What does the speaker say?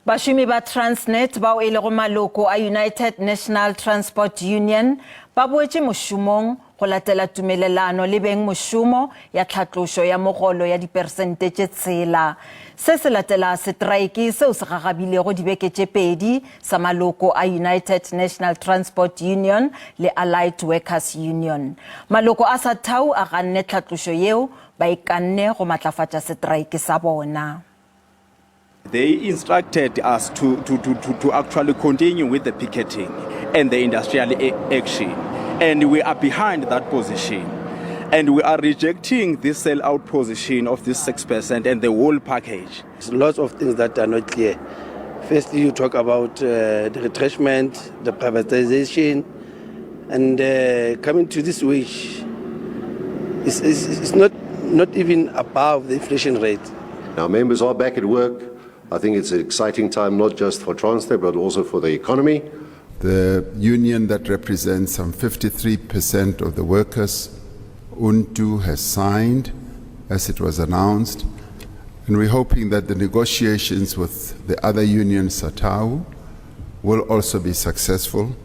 Basomi ba Transnet bao e le go Maloko a United National Transport Union ba boetse mosomong go latela tumelelano le beng mosomo ya tlhatlošo ya mogolo ya dipersente tshela. Se se latela setraeke seo se gagabilego dibeke tše Pedi sa Maloko a United National Transport Union le Allied Workers Union. Maloko a SATAWU a ganne tlhatlošo yeo ba ikanne go maatlafatsa setraeke sa bona. They instructed us to actually continue with the picketing and the industrial action. And we are behind that position. And we are rejecting this sell-out position of this 6% and the whole package. There's lots of things that are not clear. Firstly, you talk about the retrenchment, the privatization, and coming to this wage, it's not even above the inflation rate. Our members are back at work. I think it's an exciting time, not just for Transnet, but also for the economy. The union that represents some 53% of the workers, UNTU, has signed, as it was announced, and we're hoping that the negotiations with the other union, SATAWU, will also be successful.